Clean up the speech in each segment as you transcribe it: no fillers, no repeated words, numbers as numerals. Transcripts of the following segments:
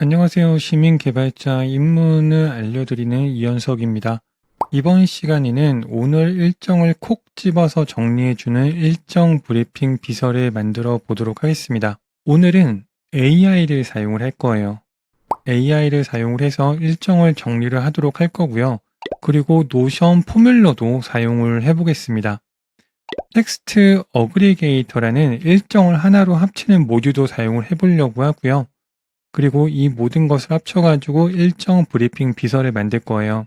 안녕하세요. 시민개발자 입문을 알려드리는 이현석입니다. 이번 시간에는 오늘 일정을 콕 집어서 정리해주는 일정 브리핑 비서를 만들어 보도록 하겠습니다. 오늘은 AI를 사용을 할 거예요. AI를 사용을 해서 일정을 정리를 하도록 할 거고요. 그리고 노션 포뮬러도 사용을 해보겠습니다. 텍스트 어그리게이터라는 일정을 하나로 합치는 모듈도 사용을 해보려고 하고요. 그리고 이 모든 것을 합쳐가지고 일정 브리핑 비서를 만들 거예요.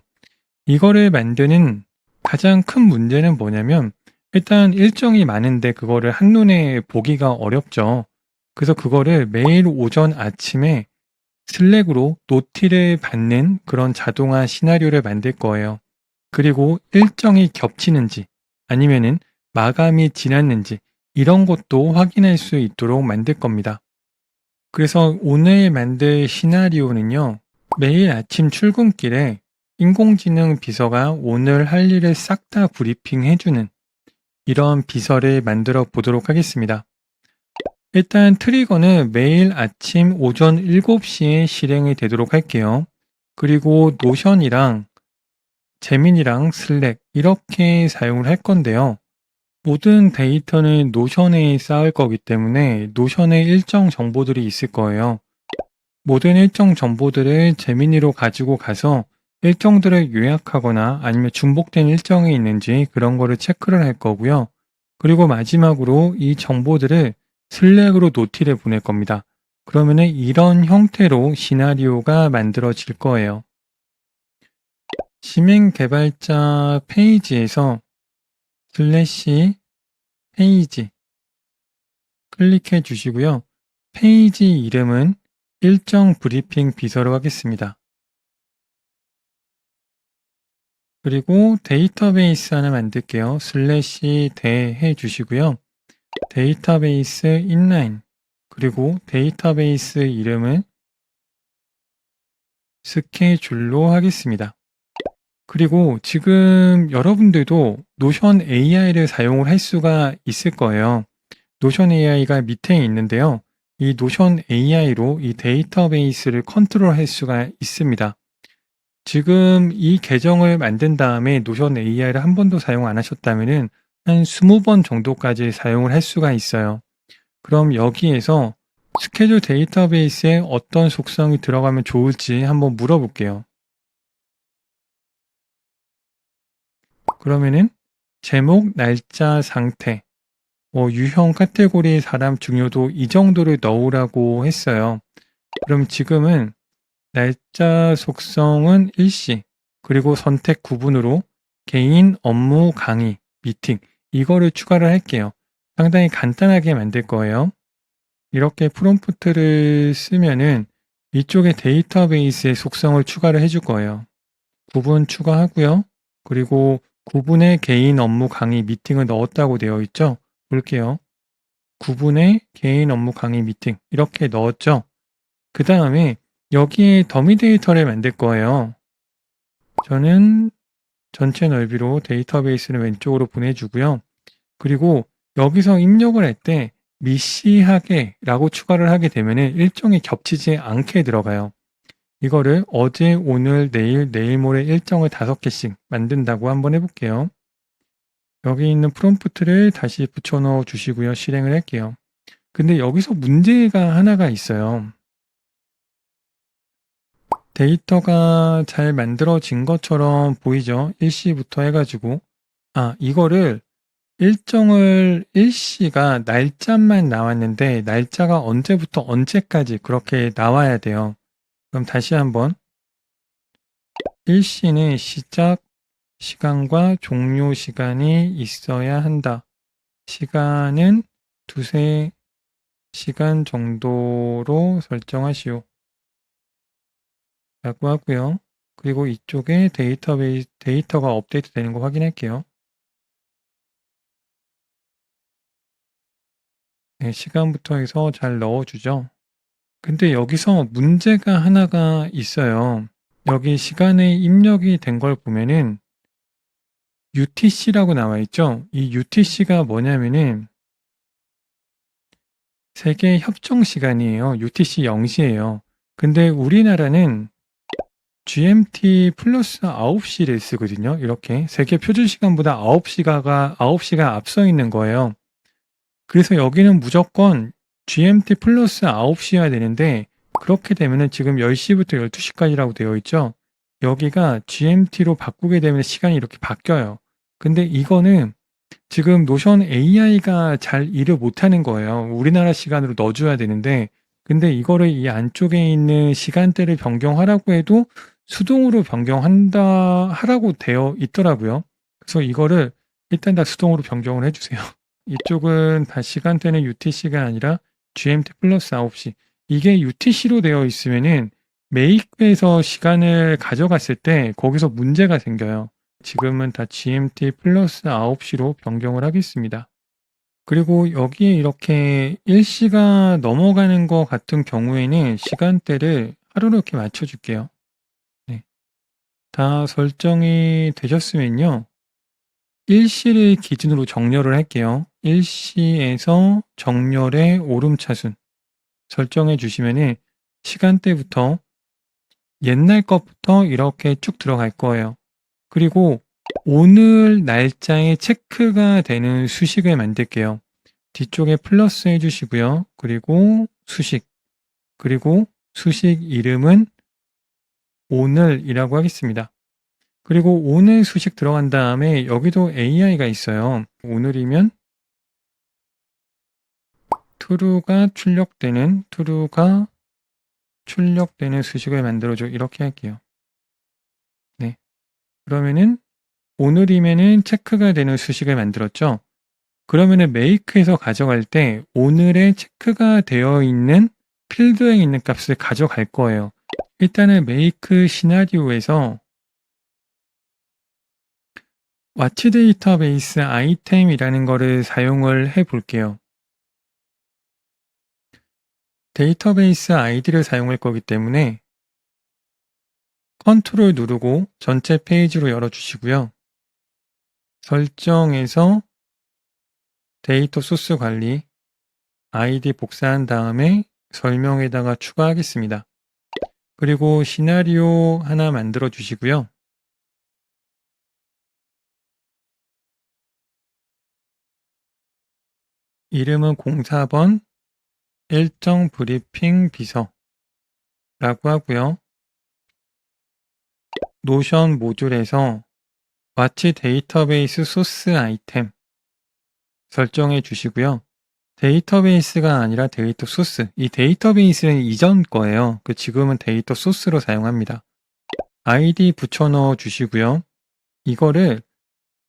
이거를 만드는 가장 큰 문제는 뭐냐면 일단 일정이 많은데 그거를 한눈에 보기가 어렵죠. 그래서 그거를 매일 오전 아침에 슬랙으로 노티를 받는 그런 자동화 시나리오를 만들 거예요. 그리고 일정이 겹치는지 아니면은 마감이 지났는지 이런 것도 확인할 수 있도록 만들 겁니다. 그래서 오늘 만들 시나리오는요. 매일 아침 출근길에 인공지능 비서가 오늘 할 일을 싹 다 브리핑해주는 이런 비서를 만들어 보도록 하겠습니다. 일단 트리거는 매일 아침 오전 7시에 실행이 되도록 할게요. 그리고 노션이랑 재민이랑 슬랙 이렇게 사용을 할 건데요. 모든 데이터는 노션에 쌓을 거기 때문에 노션에 일정 정보들이 있을 거예요. 모든 일정 정보들을 제미니로 가지고 가서 일정들을 요약하거나 아니면 중복된 일정이 있는지 그런 거를 체크를 할 거고요. 그리고 마지막으로 이 정보들을 슬랙으로 노티를 보낼 겁니다. 그러면은 이런 형태로 시나리오가 만들어질 거예요. 시민 개발자 페이지에서 슬래시 페이지 클릭해 주시고요. 페이지 이름은 일정 브리핑 비서로 하겠습니다. 그리고 데이터베이스 하나 만들게요. 슬래시 대 해주시고요. 데이터베이스 인라인 그리고 데이터베이스 이름은 스케줄로 하겠습니다. 그리고 지금 여러분들도 노션 AI를 사용을 할 수가 있을 거예요. 노션 AI가 밑에 있는데요. 이 노션 AI로 이 데이터베이스를 컨트롤할 수가 있습니다. 지금 이 계정을 만든 다음에 노션 AI를 한 번도 사용 안 하셨다면 한 20번 정도까지 사용을 할 수가 있어요. 그럼 여기에서 스케줄 데이터베이스에 어떤 속성이 들어가면 좋을지 한번 물어볼게요. 그러면은 제목, 날짜, 상태, 유형, 카테고리, 사람 중요도 이 정도를 넣으라고 했어요. 그럼 지금은 날짜 속성은 일시, 그리고 선택 구분으로 개인, 업무, 강의, 미팅 이거를 추가를 할게요. 상당히 간단하게 만들 거예요. 이렇게 프롬프트를 쓰면은 이쪽에 데이터베이스의 속성을 추가를 해줄 거예요. 구분 추가하고요. 그리고 구분의 개인, 업무, 강의, 미팅을 넣었다고 되어 있죠. 볼게요. 구분의 개인, 업무, 강의, 미팅 이렇게 넣었죠. 그 다음에 여기에 더미 데이터를 만들 거예요. 저는 전체 넓이로 데이터베이스를 왼쪽으로 보내주고요. 그리고 여기서 입력을 할 때 미시하게 라고 추가를 하게 되면 일정이 겹치지 않게 들어가요. 이거를 어제, 오늘, 내일, 내일 모레 일정을 5개씩 만든다고 한번 해볼게요. 여기 있는 프롬프트를 다시 붙여넣어 주시고요. 실행을 할게요. 근데 여기서 문제가 하나가 있어요. 데이터가 잘 만들어진 것처럼 보이죠? 일시부터 해가지고. 이거를 일정을 일시가 날짜만 나왔는데 날짜가 언제부터 언제까지 그렇게 나와야 돼요. 그럼 다시 한번 일시는 시작 시간과 종료 시간이 있어야 한다. 시간은 2~3시간 정도로 설정하시오. 라고 하고요. 그리고 이쪽에 데이터가 업데이트 되는 거 확인할게요. 네, 시간부터 해서 잘 넣어주죠. 근데 여기서 문제가 하나가 있어요. 여기 시간에 입력이 된 걸 보면은 UTC라고 나와 있죠. 이 UTC가 뭐냐면은 세계 협정 시간이에요. UTC 0시예요. 근데 우리나라는 GMT 플러스 9시를 쓰거든요. 이렇게 세계 표준 시간보다 9시가 앞서 있는 거예요. 그래서 여기는 무조건 GMT 플러스 9시여야 되는데 그렇게 되면은 지금 10시부터 12시까지라고 되어 있죠. 여기가 GMT로 바꾸게 되면 시간이 이렇게 바뀌어요. 근데 이거는 지금 노션 AI가 잘 일을 못하는 거예요. 우리나라 시간으로 넣어줘야 되는데 근데 이거를 이 안쪽에 있는 시간대를 변경하라고 해도 수동으로 하라고 되어 있더라고요. 그래서 이거를 일단 다 수동으로 변경을 해주세요. 이쪽은 다 시간대는 UTC가 아니라 GMT 플러스 9시. 이게 UTC로 되어 있으면은 메이크에서 시간을 가져갔을 때 거기서 문제가 생겨요. 지금은 다 GMT 플러스 9시로 변경을 하겠습니다. 그리고 여기에 이렇게 1시가 넘어가는 것 같은 경우에는 시간대를 하루로 이렇게 맞춰줄게요. 네. 다 설정이 되셨으면요. 1시를 기준으로 정렬을 할게요. 1시에서 정렬의 오름차순 설정해 주시면은 시간대부터 옛날 것부터 이렇게 쭉 들어갈 거예요. 그리고 오늘 날짜에 체크가 되는 수식을 만들게요. 뒤쪽에 플러스 해주시고요. 그리고 수식. 그리고 수식 이름은 오늘이라고 하겠습니다. 그리고 오늘 수식 들어간 다음에 여기도 AI가 있어요. 오늘이면 true가 출력되는 수식을 만들어줘. 이렇게 할게요. 네. 그러면은 오늘이면은 체크가 되는 수식을 만들었죠. 그러면은 make에서 가져갈 때 오늘의 체크가 되어 있는 필드에 있는 값을 가져갈 거예요. 일단은 make 시나리오에서 watch 데이터베이스 아이템이라는 거를 사용을 해 볼게요. 데이터베이스 아이디를 사용할 거기 때문에 컨트롤 누르고 전체 페이지로 열어주시고요. 설정에서 데이터 소스 관리, 아이디 복사한 다음에 설명에다가 추가하겠습니다. 그리고 시나리오 하나 만들어 주시고요. 이름은 04번 일정 브리핑 비서라고 하고요. 노션 모듈에서 watch 데이터베이스 소스 아이템 설정해 주시고요. 데이터베이스가 아니라 데이터 소스. 이 데이터베이스는 이전 거예요. 지금은 데이터 소스로 사용합니다. 아이디 붙여 넣어 주시고요. 이거를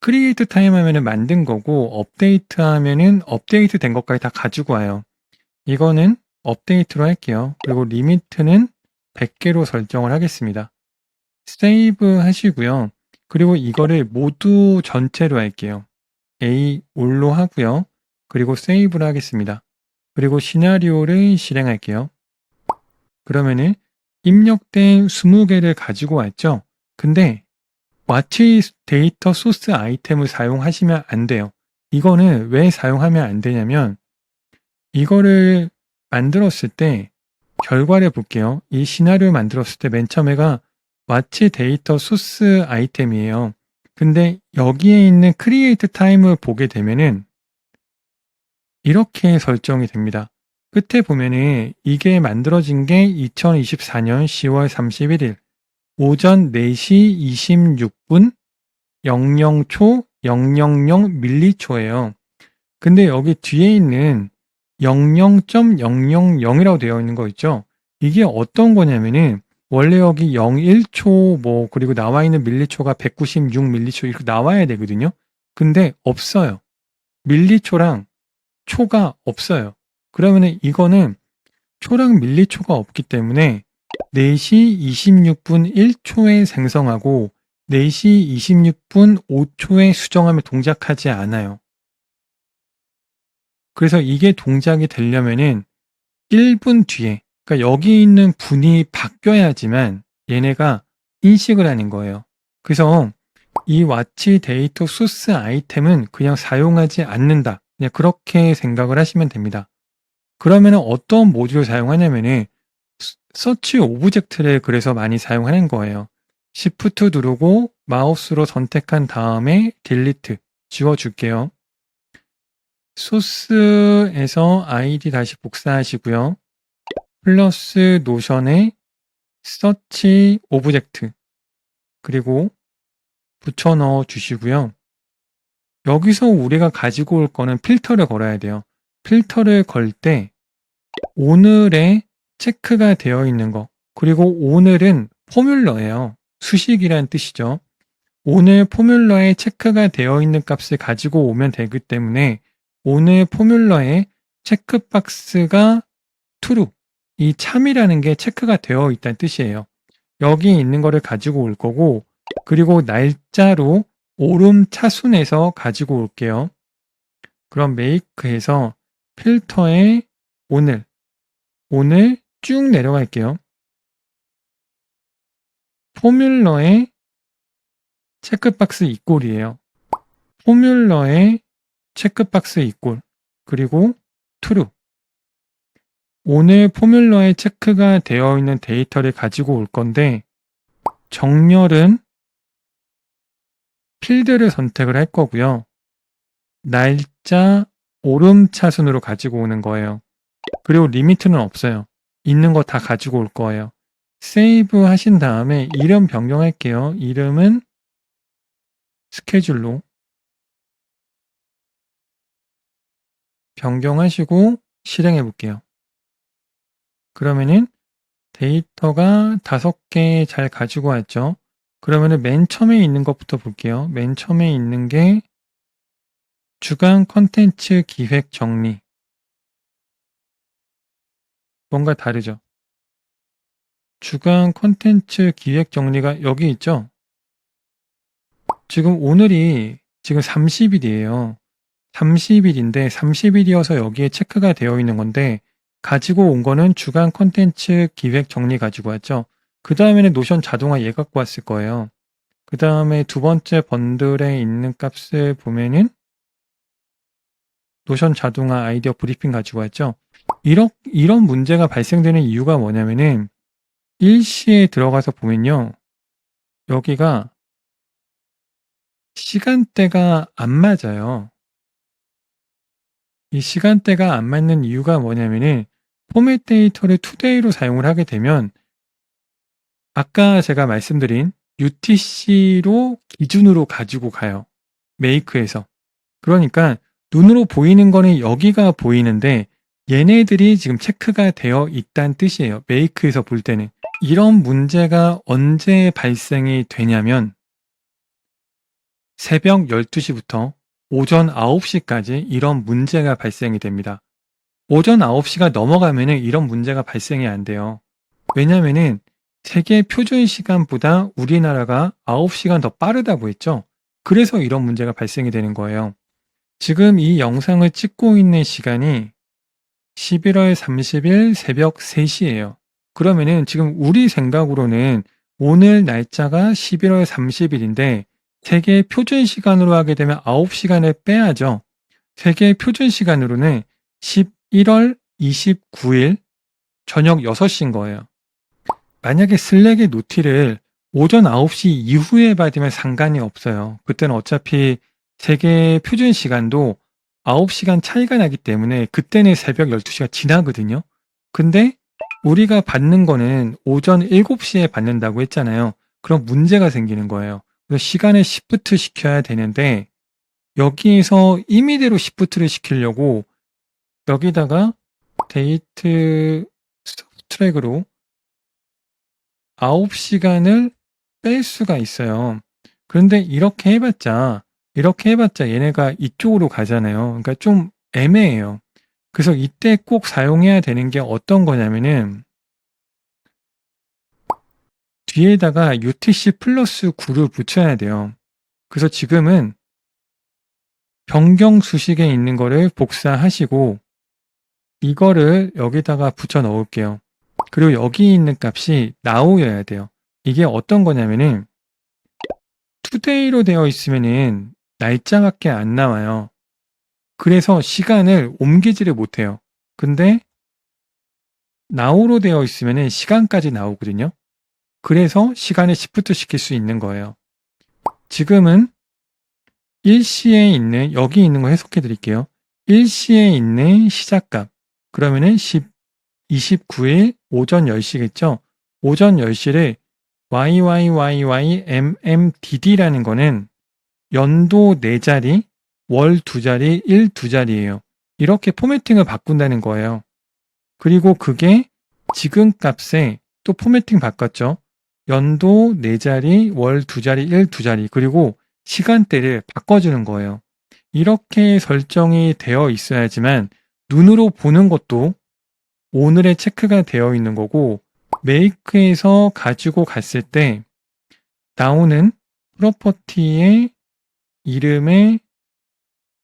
크리에이트 타임 하면은 만든 거고 업데이트 하면은 업데이트 된 것까지 다 가지고 와요. 이거는 업데이트로 할게요. 그리고 리미트는 100개로 설정을 하겠습니다. 세이브 하시고요. 그리고 이거를 모두 전체로 할게요. A 올로 하고요. 그리고 세이브를 하겠습니다. 그리고 시나리오를 실행할게요. 그러면은 입력된 20개를 가지고 왔죠. 근데 watch 데이터 소스 아이템을 사용하시면 안 돼요. 이거는 왜 사용하면 안 되냐면 이거를 만들었을 때 결과를 볼게요. 이 시나리오를 만들었을 때 맨 처음에가 watch 데이터 소스 아이템이에요. 근데 여기에 있는 create time을 보게 되면은 이렇게 설정이 됩니다. 끝에 보면은 이게 만들어진 게 2024년 10월 31일 오전 4시 26분 00초 000 밀리초예요. 근데 여기 뒤에 있는 00.000이라고 되어 있는 거 있죠? 이게 어떤 거냐면은 원래 여기 01초 그리고 나와 있는 밀리초가 196 밀리초 이렇게 나와야 되거든요. 근데 없어요. 밀리초랑 초가 없어요. 그러면은 이거는 초랑 밀리초가 없기 때문에 4시 26분 1초에 생성하고 4시 26분 5초에 수정하면 동작하지 않아요. 그래서 이게 동작이 되려면은 1분 뒤에, 그러니까 여기 있는 분이 바뀌어야지만 얘네가 인식을 하는 거예요. 그래서 이 watch 데이터 소스 아이템은 그냥 사용하지 않는다. 그냥 그렇게 생각을 하시면 됩니다. 그러면 어떤 모듈을 사용하냐면은 서치 오브젝트를 그래서 많이 사용하는 거예요. Shift 누르고 마우스로 선택한 다음에 딜리트 지워줄게요. 소스에서 아이디 다시 복사하시고요. 플러스 노션에 서치 오브젝트 그리고 붙여 넣어 주시고요. 여기서 우리가 가지고 올 거는 필터를 걸어야 돼요. 필터를 걸 때 오늘의 체크가 되어 있는 거 그리고 오늘은 포뮬러예요. 수식이란 뜻이죠. 오늘 포뮬러에 체크가 되어 있는 값을 가지고 오면 되기 때문에 오늘 포뮬러에 체크박스가 true, 이 참이라는 게 체크가 되어 있다는 뜻이에요. 여기 있는 거를 가지고 올 거고 그리고 날짜로 오름 차순에서 가지고 올게요. 그럼 make에서 필터에 오늘 쭉 내려갈게요. 포뮬러에 체크박스 이꼴이에요. 포뮬러에 체크박스 이꼴 그리고 true. 오늘 포뮬러에 체크가 되어 있는 데이터를 가지고 올 건데 정렬은 필드를 선택을 할 거고요. 날짜 오름차순으로 가지고 오는 거예요. 그리고 리미트는 없어요. 있는 거 다 가지고 올 거예요. 세이브 하신 다음에 이름 변경할게요. 이름은 스케줄로 변경하시고 실행해 볼게요. 그러면은 데이터가 5개 잘 가지고 왔죠. 그러면은 맨 처음에 있는 것부터 볼게요. 맨 처음에 있는 게 주간 컨텐츠 기획 정리. 뭔가 다르죠. 주간 컨텐츠 기획 정리가 여기 있죠. 지금 오늘이 지금 30일이에요. 30일인데 30일이어서 여기에 체크가 되어 있는 건데 가지고 온 거는 주간 콘텐츠 기획 정리 가지고 왔죠. 그 다음에는 노션 자동화 얘 갖고 왔을 거예요. 그 다음에 두 번째 번들에 있는 값을 보면은 노션 자동화 아이디어 브리핑 가지고 왔죠. 이런 문제가 발생되는 이유가 뭐냐면은 일시에 들어가서 보면요. 여기가 시간대가 안 맞아요. 이 시간대가 안 맞는 이유가 뭐냐면은 포맷 데이터를 투데이로 사용을 하게 되면 아까 제가 말씀드린 UTC로 기준으로 가지고 가요. 메이크에서. 그러니까 눈으로 보이는 거는 여기가 보이는데 얘네들이 지금 체크가 되어 있다는 뜻이에요. 메이크에서 볼 때는. 이런 문제가 언제 발생이 되냐면 새벽 12시부터 오전 9시까지 이런 문제가 발생이 됩니다. 오전 9시가 넘어가면 이런 문제가 발생이 안 돼요. 왜냐면은 세계 표준 시간보다 우리나라가 9시간 더 빠르다고 했죠. 그래서 이런 문제가 발생이 되는 거예요. 지금 이 영상을 찍고 있는 시간이 11월 30일 새벽 3시예요. 그러면은 지금 우리 생각으로는 오늘 날짜가 11월 30일인데 세계 표준 시간으로 하게 되면 9시간을 빼야죠. 세계 표준 시간으로는 11월 29일 저녁 6시인 거예요. 만약에 슬랙의 노티를 오전 9시 이후에 받으면 상관이 없어요. 그때는 어차피 세계 표준 시간도 9시간 차이가 나기 때문에 그때는 새벽 12시가 지나거든요. 근데 우리가 받는 거는 오전 7시에 받는다고 했잖아요. 그럼 문제가 생기는 거예요. 그래서 시간을 시프트 시켜야 되는데 여기에서 임의대로 시프트를 시키려고 여기다가 데이트 트랙으로 9시간을 뺄 수가 있어요. 그런데 이렇게 해봤자 얘네가 이쪽으로 가잖아요. 그러니까 좀 애매해요. 그래서 이때 꼭 사용해야 되는 게 어떤 거냐면은 뒤에다가 UTC 플러스 9를 붙여야 돼요. 그래서 지금은 변경 수식에 있는 거를 복사하시고 이거를 여기다가 붙여 넣을게요. 그리고 여기 있는 값이 now여야 돼요. 이게 어떤 거냐면은 today로 되어 있으면은 날짜밖에 안 나와요. 그래서 시간을 옮기지를 못해요. 근데 now로 되어 있으면 시간까지 나오거든요. 그래서 시간을 시프트 시킬 수 있는 거예요. 지금은 일시에 있는, 여기 있는 거 해석해 드릴게요. 일시에 있는 시작값. 그러면은 29일 오전 10시겠죠? 오전 10시를 YYYYMMDD라는 거는 연도 4자리, 월 2자리, 일 2자리예요. 이렇게 포매팅을 바꾼다는 거예요. 그리고 그게 지금 값에 또 포매팅 바꿨죠. 연도 4자리, 월 2자리, 일 2자리, 그리고 시간대를 바꿔주는 거예요. 이렇게 설정이 되어 있어야지만 눈으로 보는 것도 오늘의 체크가 되어 있는 거고, 메이크에서 가지고 갔을 때 나오는 프로퍼티의 이름에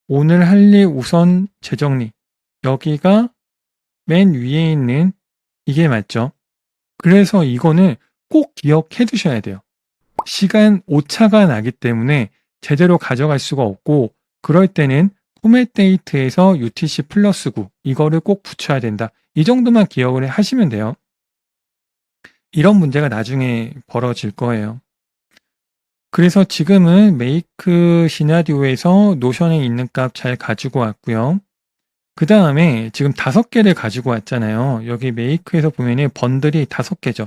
오늘 할 일 우선 재정리, 여기가 맨 위에 있는 이게 맞죠? 그래서 이거는 꼭 기억해 두셔야 돼요. 시간 오차가 나기 때문에 제대로 가져갈 수가 없고, 그럴 때는 포맷 데이트에서 UTC 플러스 9 이거를 꼭 붙여야 된다. 이 정도만 기억을 하시면 돼요. 이런 문제가 나중에 벌어질 거예요. 그래서 지금은 메이크 시나리오에서 노션에 있는 값 잘 가지고 왔고요. 그 다음에 지금 5개를 가지고 왔잖아요. 여기 메이크에서 보면은 번들이 5개죠.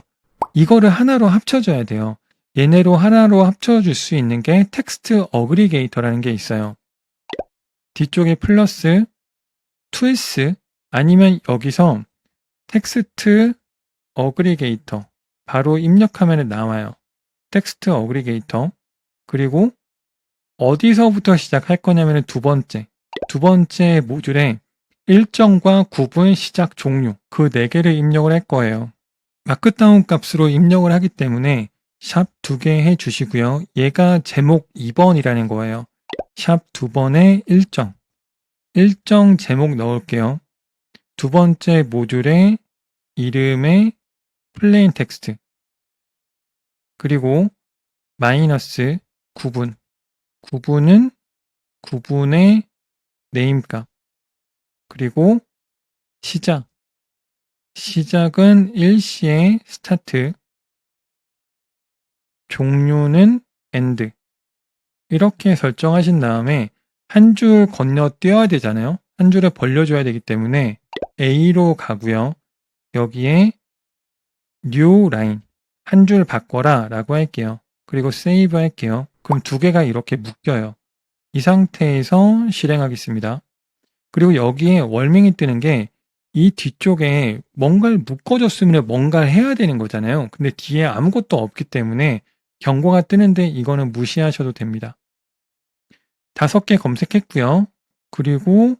이거를 하나로 합쳐줘야 돼요. 얘네로 하나로 합쳐줄 수 있는 게 텍스트 어그리게이터라는 게 있어요. 뒤쪽에 플러스 툴스 아니면 여기서 텍스트 어그리게이터 바로 입력하면 나와요. 텍스트 어그리게이터. 그리고 어디서부터 시작할 거냐면 두 번째 모듈에 일정과 구분, 시작, 종료 그 4개를 입력을 할 거예요. 마크다운 값으로 입력을 하기 때문에 샵 2개 해주시고요. 얘가 제목 2번이라는 거예요. 샵 2번에 일정 제목 넣을게요. 두 번째 모듈에 이름에 플레인 텍스트, 그리고 마이너스 구분은 구분의 네임값, 그리고 시작은 일시에 스타트, 종료는 엔드. 이렇게 설정하신 다음에 한 줄 건너뛰어야 되잖아요. 한 줄을 벌려줘야 되기 때문에 A로 가고요. 여기에 new line 한 줄 바꿔라 라고 할게요. 그리고 세이브 할게요. 그럼 2개가 이렇게 묶여요. 이 상태에서 실행하겠습니다. 그리고 여기에 월명이 뜨는 게 이 뒤쪽에 뭔가를 묶어줬으면 뭔가를 해야 되는 거잖아요. 근데 뒤에 아무것도 없기 때문에 경고가 뜨는데 이거는 무시하셔도 됩니다. 5개 검색했고요. 그리고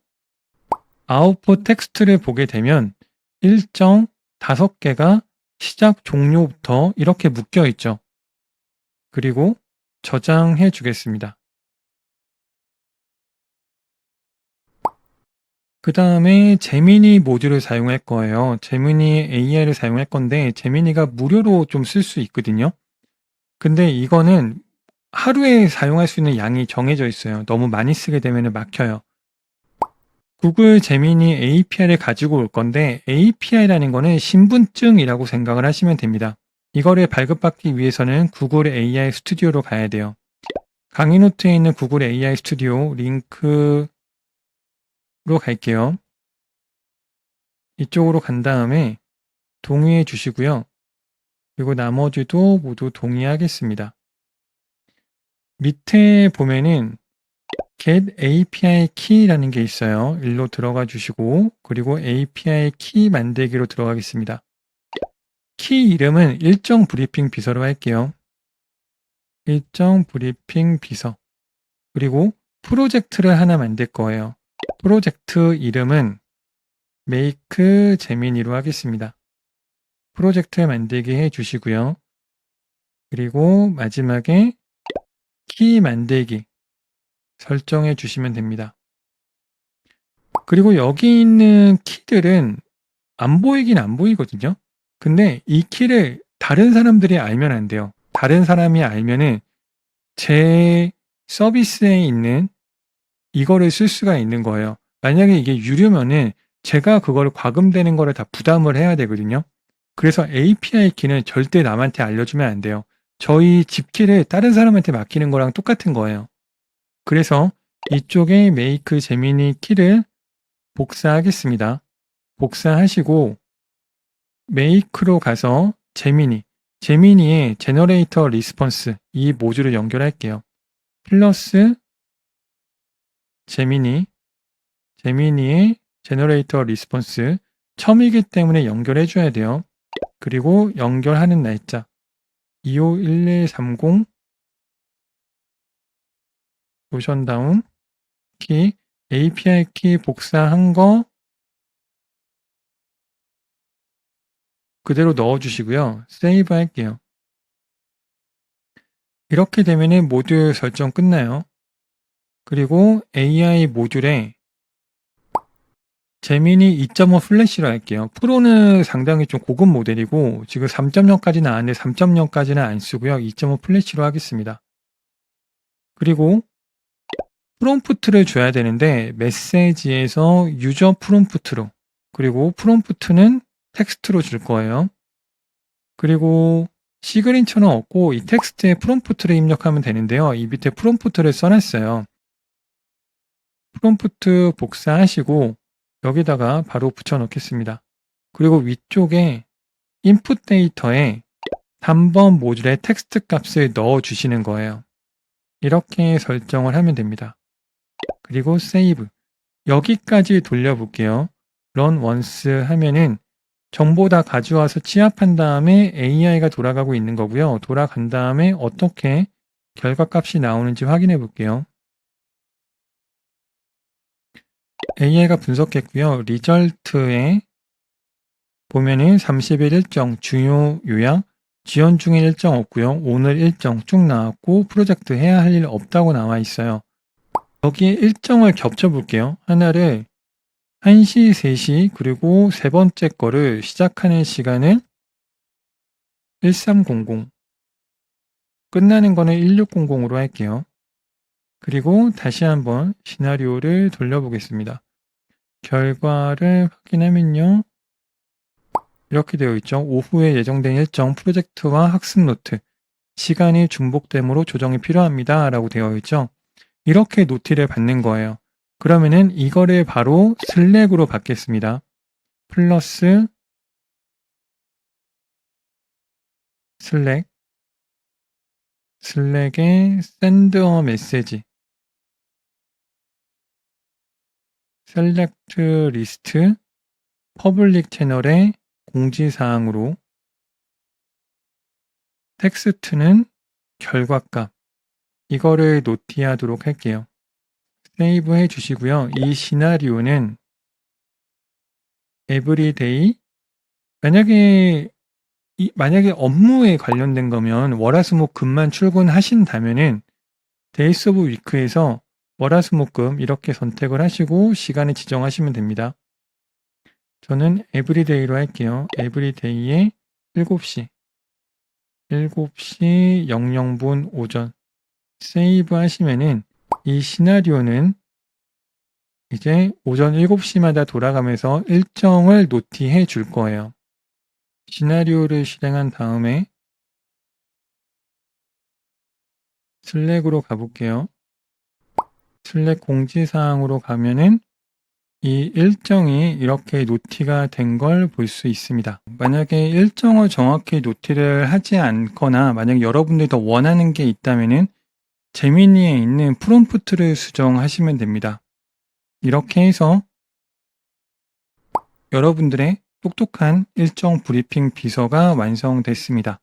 아웃풋 텍스트를 보게 되면 일정 5개가 시작, 종료부터 이렇게 묶여 있죠. 그리고 저장해 주겠습니다. 그 다음에 제미니 모듈을 사용할 거예요. 제미니 AI를 사용할 건데 제미니가 무료로 좀 쓸 수 있거든요. 근데 이거는 하루에 사용할 수 있는 양이 정해져 있어요. 너무 많이 쓰게 되면 막혀요. 구글 제미니 API를 가지고 올 건데 API라는 거는 신분증이라고 생각을 하시면 됩니다. 이거를 발급받기 위해서는 구글 AI 스튜디오로 가야 돼요. 강의 노트에 있는 구글 AI 스튜디오 링크로 갈게요. 이쪽으로 간 다음에 동의해 주시고요. 그리고 나머지도 모두 동의하겠습니다. 밑에 보면은 get API key라는 게 있어요. 일로 들어가 주시고 그리고 API key 만들기로 들어가겠습니다. 키 이름은 일정 브리핑 비서로 할게요. 일정 브리핑 비서. 그리고 프로젝트를 하나 만들 거예요. 프로젝트 이름은 make 제미니로 하겠습니다. 프로젝트 만들기 해 주시고요. 그리고 마지막에 키 만들기 설정해 주시면 됩니다. 그리고 여기 있는 키들은 안 보이긴 안 보이거든요. 근데 이 키를 다른 사람들이 알면 안 돼요. 다른 사람이 알면은 제 서비스에 있는 이거를 쓸 수가 있는 거예요. 만약에 이게 유료면은 제가 그걸 과금되는 거를 다 부담을 해야 되거든요. 그래서 API 키는 절대 남한테 알려주면 안 돼요. 저희 집키를 다른 사람한테 맡기는 거랑 똑같은 거예요. 그래서 이쪽에 make 제미니 키를 복사하겠습니다. 복사하시고 make로 가서 제미니의 제너레이터 리스폰스 이 모듈을 연결할게요. 플러스 제미니의 제너레이터 리스폰스 처음이기 때문에 연결해 줘야 돼요. 그리고 연결하는 날짜 251130 노션다운 키 API 키 복사한 거 그대로 넣어주시고요. 세이브 할게요. 이렇게 되면 모듈 설정 끝나요. 그리고 AI 모듈에 제미니 2.5 플래시로 할게요. 프로는 상당히 좀 고급 모델이고 지금 3.0까지는 아는데 3.0까지는 안 쓰고요. 2.5 플래시로 하겠습니다. 그리고 프롬프트를 줘야 되는데 메시지에서 유저 프롬프트로 그리고 프롬프트는 텍스트로 줄 거예요. 그리고 시그니처는 없고 이 텍스트에 프롬프트를 입력하면 되는데요. 이 밑에 프롬프트를 써놨어요. 프롬프트 복사하시고 여기다가 바로 붙여 넣겠습니다. 그리고 위쪽에 인풋 데이터에 단번 모듈의 텍스트 값을 넣어 주시는 거예요. 이렇게 설정을 하면 됩니다. 그리고 세이브. 여기까지 돌려볼게요. run once 하면은 정보 다 가져와서 취합한 다음에 AI가 돌아가고 있는 거고요. 돌아간 다음에 어떻게 결과값이 나오는지 확인해 볼게요. AI가 분석했고요. 리절트에 보면은 30일 일정, 주요 요약, 지연 중인 일정 없고요. 오늘 일정 쭉 나왔고 프로젝트 해야 할 일 없다고 나와 있어요. 여기에 일정을 겹쳐 볼게요. 하나를 1시, 3시 그리고 세 번째 거를 시작하는 시간은 1300 끝나는 거는 1600으로 할게요. 그리고 다시 한번 시나리오를 돌려보겠습니다. 결과를 확인하면요. 이렇게 되어 있죠. 오후에 예정된 일정 프로젝트와 학습 노트 시간이 중복됨으로 조정이 필요합니다. 라고 되어 있죠. 이렇게 노티를 받는 거예요. 그러면은 이거를 바로 슬랙으로 받겠습니다. 플러스 슬랙에 send a message select list 퍼블릭 채널의 공지사항으로 텍스트는 결과값 이거를 노티하도록 할게요. 세이브 해주시고요. 이 시나리오는 everyday 만약에 업무에 관련된 거면 월화수목금만 출근하신다면은 days of week에서 월화수목금 이렇게 선택을 하시고 시간을 지정하시면 됩니다. 저는 everyday로 할게요. everyday에 7시 00분 오전 세이브 하시면은 이 시나리오는 이제 오전 7시마다 돌아가면서 일정을 노티해 줄 거예요. 시나리오를 실행한 다음에 슬랙으로 가볼게요. 슬랙 공지사항으로 가면은 이 일정이 이렇게 노티가 된 걸 볼 수 있습니다. 만약에 일정을 정확히 노티를 하지 않거나 만약 여러분들이 더 원하는 게 있다면은 제미니에 있는 프롬프트를 수정하시면 됩니다. 이렇게 해서 여러분들의 똑똑한 일정 브리핑 비서가 완성됐습니다.